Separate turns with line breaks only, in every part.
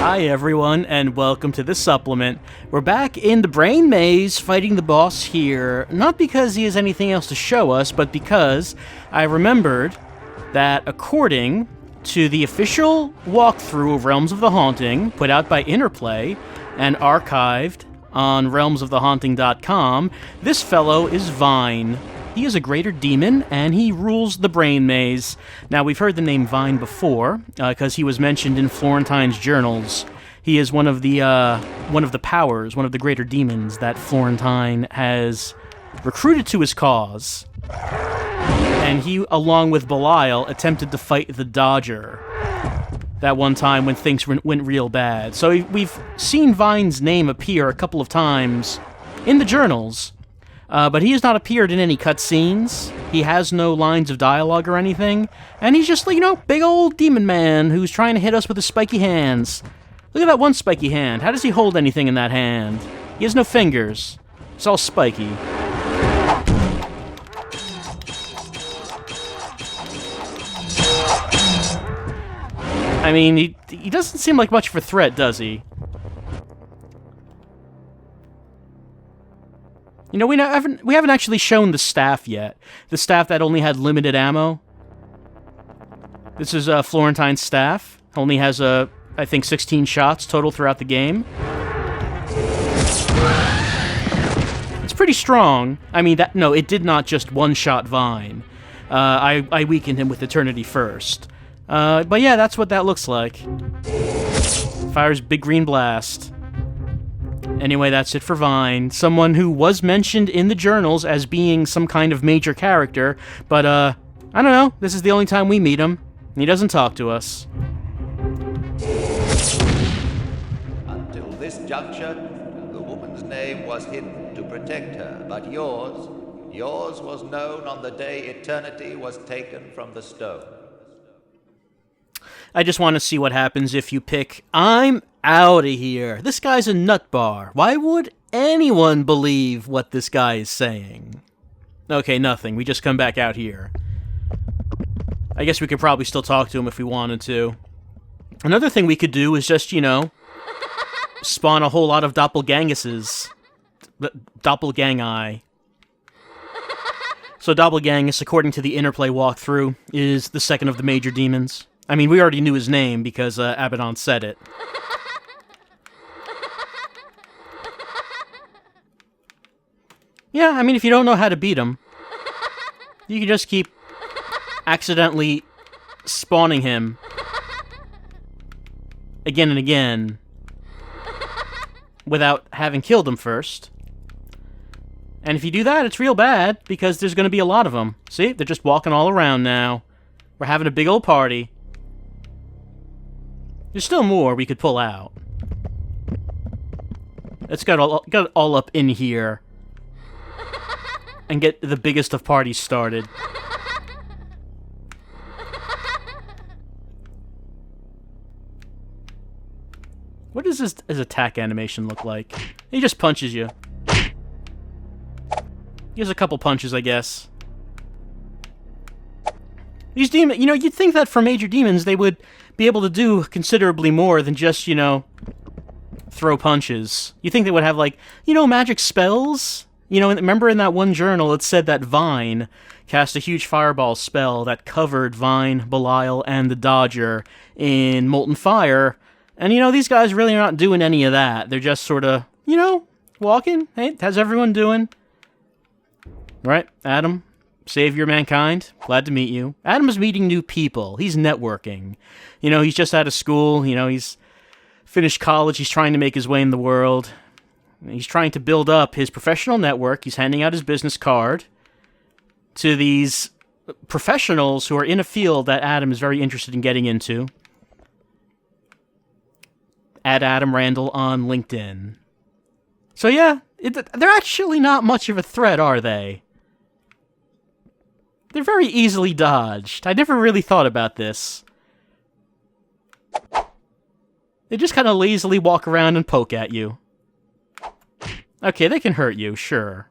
Hi everyone, and welcome to the supplement. We're back in the Brain Maze fighting the boss here, not because he has anything else to show us, but because I remembered that according to the official walkthrough of Realms of the Haunting, put out by Interplay and archived on realmsofthehaunting.com, this fellow is Vine. He is a greater demon, and he rules the Brain Maze. Now, we've heard the name Vine before, because he was mentioned in Florentine's journals. He is one of the powers, one of the greater demons that Florentine has recruited to his cause. And he, along with Belial, attempted to fight the Dodger that one time when things went real bad. So we've seen Vine's name appear a couple of times in the journals, but he has not appeared in any cutscenes. He has no lines of dialogue or anything, and he's just, big old demon man who's trying to hit us with his spiky hands. Look at that one spiky hand. How does he hold anything in that hand? He has no fingers. It's all spiky. I mean, he doesn't seem like much of a threat, does he? We haven't actually shown the staff yet. The staff that only had limited ammo. This is Florentine's staff. Only has, I think, 16 shots total throughout the game. It's pretty strong. I mean, it did not just one-shot Vine. I weakened him with Eternity first. But yeah, that's what that looks like. Fires big green blast. Anyway, that's it for Vine. Someone who was mentioned in the journals as being some kind of major character, but, I don't know. This is the only time we meet him. He doesn't talk to us.
Until this juncture, the woman's name was hidden to protect her, but yours was known on the day eternity was taken from the stone.
I just want to see what happens if you pick, I'm out of here. This guy's a nut bar. Why would anyone believe what this guy is saying? Okay, nothing. We just come back out here. I guess we could probably still talk to him if we wanted to. Another thing we could do is just, spawn a whole lot of doppelganguses. Doppelgangi. So Doppelgangus, according to the Interplay walkthrough, is the second of the major demons. I mean, we already knew his name because Abaddon said it. Yeah, I mean, if you don't know how to beat him, you can just keep accidentally spawning him again and again without having killed him first. And if you do that, it's real bad because there's going to be a lot of them. See? They're just walking all around now. We're having a big old party. There's still more we could pull out. Let's get all up in here and get the biggest of parties started. What does his attack animation look like? He just punches you. He has a couple punches, I guess. These demons, you'd think that for major demons, they would be able to do considerably more than just, throw punches. You think they would have, magic spells? Remember in that one journal, it said that Vine cast a huge fireball spell that covered Vine, Belial, and the Dodger in molten fire. And, these guys really are not doing any of that. They're just sort of, walking. Hey, how's everyone doing? Right, Adam? Savior mankind, glad to meet you. Adam's meeting new people. He's networking. He's just out of school. He's finished college. He's trying to make his way in the world. He's trying to build up his professional network. He's handing out his business card to these professionals who are in a field that Adam is very interested in getting into. Add Adam Randall on LinkedIn. So yeah, they're actually not much of a threat, are they? They're very easily dodged. I never really thought about this. They just kind of lazily walk around and poke at you. Okay, they can hurt you, sure.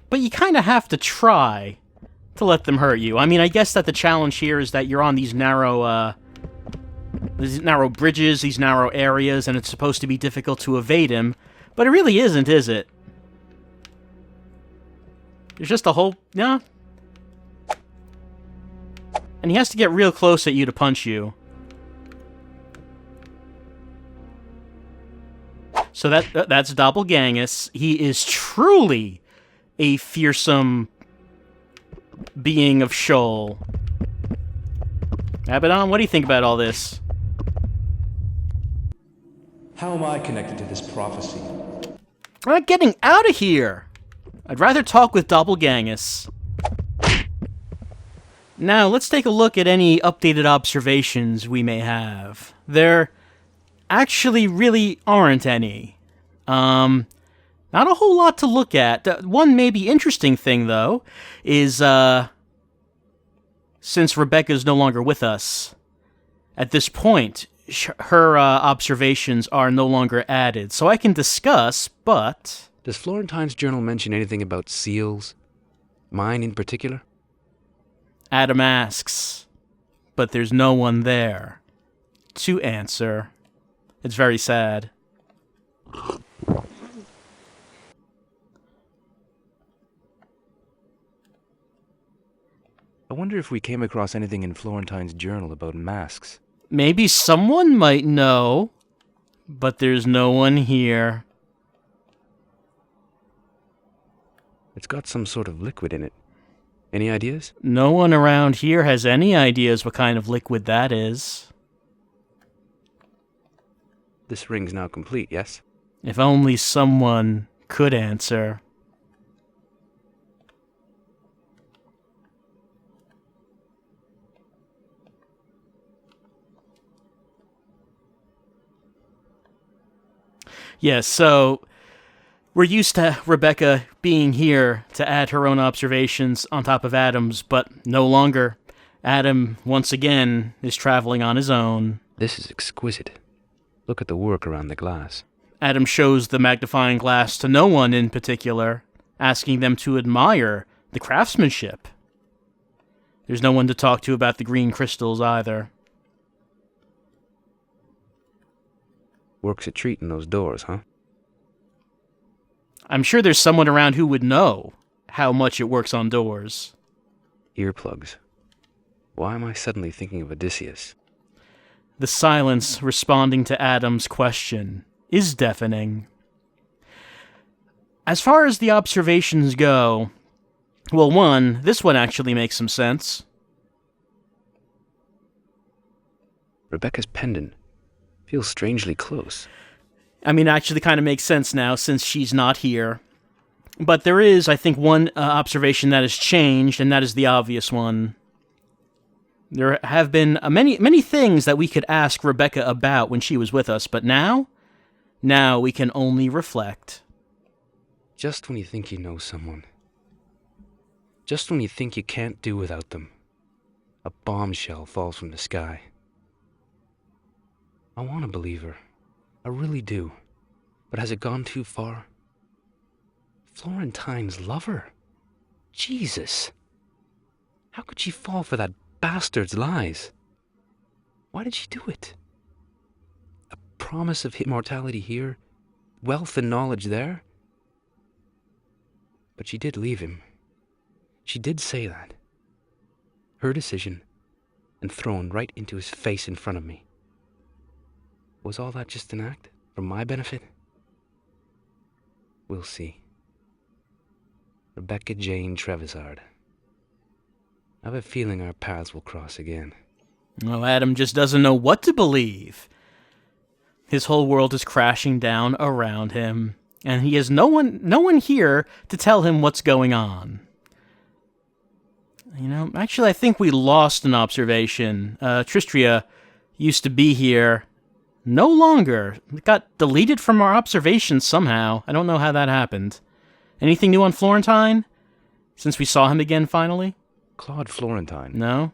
But you kind of have to try to let them hurt you. I mean, I guess that the challenge here is that you're on these narrow bridges, these narrow areas, and it's supposed to be difficult to evade him, but it really isn't, is it? There's just a whole... yeah. And he has to get real close at you to punch you. So that's Doppelgangus. He is truly a fearsome being of Sheol. Abaddon, what do you think about all this?
How am I connected to this prophecy?
I'm not getting out of here! I'd rather talk with Doppelgangus. Now, let's take a look at any updated observations we may have. There actually really aren't any. Not a whole lot to look at. One maybe interesting thing, though, is, since Rebecca's no longer with us, at this point, her observations are no longer added. So I can discuss, but...
Does Florentine's journal mention anything about seals? Mine in particular?
Adam asks, but there's no one there to answer. It's very sad.
I wonder if we came across anything in Florentine's journal about masks.
Maybe someone might know, but there's no one here.
It's got some sort of liquid in it. Any ideas?
No one around here has any ideas what kind of liquid that is.
This ring's now complete, yes?
If only someone could answer. Yes, so we're used to Rebecca being here to add her own observations on top of Adam's, but no longer. Adam, once again, is traveling on his own.
This is exquisite. Look at the work around the glass.
Adam shows the magnifying glass to no one in particular, asking them to admire the craftsmanship. There's no one to talk to about the green crystals either.
Works a treat in those doors, huh?
I'm sure there's someone around who would know how much it works on doors.
Earplugs. Why am I suddenly thinking of Odysseus?
The silence responding to Adam's question is deafening. As far as the observations go, well, this one actually makes some sense.
Rebecca's pendant feels strangely close.
I mean, it actually kind of makes sense now since she's not here. But there is, I think, one observation that has changed, and that is the obvious one. There have been many things that we could ask Rebecca about when she was with us, but now we can only reflect.
Just when you think you know someone. Just when you think you can't do without them. A bombshell falls from the sky. I want to believe her. I really do. But has it gone too far? Florentine's lover? Jesus! How could she fall for that bastard's lies? Why did she do it? A promise of immortality here, wealth and knowledge there. But she did leave him. She did say that. Her decision, and thrown right into his face in front of me. Was all that just an act? For my benefit? We'll see. Rebecca Jane Trevisard. I have a feeling our paths will cross again.
Well, Adam just doesn't know what to believe. His whole world is crashing down around him, and he has no one here to tell him what's going on. You know, actually, I think we lost an observation. Tristria used to be here. No longer. It got deleted from our observations somehow. I don't know how that happened. Anything new on Florentine? Since we saw him again finally?
Claude Florentine.
No?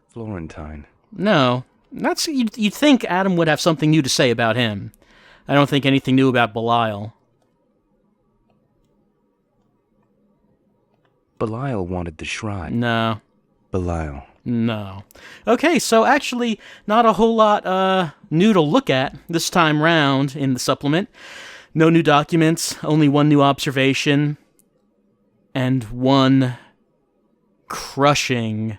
Florentine.
No. You'd think Adam would have something new to say about him. I don't think anything new about Belial.
Belial wanted the shrine.
No.
Belial.
No. Okay, so actually, not a whole lot new to look at this time round in the supplement. No new documents, only one new observation, and one crushing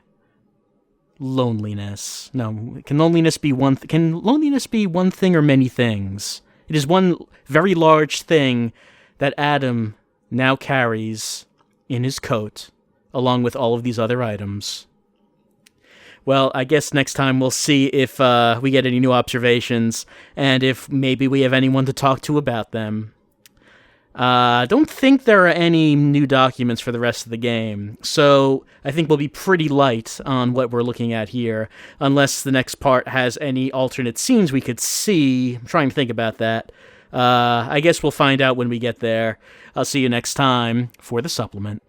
loneliness. No, can loneliness be one thing or many things? It is one very large thing that Adam now carries in his coat, along with all of these other items. Well, I guess next time we'll see if we get any new observations, and if maybe we have anyone to talk to about them. I don't think there are any new documents for the rest of the game, so I think we'll be pretty light on what we're looking at here, unless the next part has any alternate scenes we could see. I'm trying to think about that. I guess we'll find out when we get there. I'll see you next time for the supplement.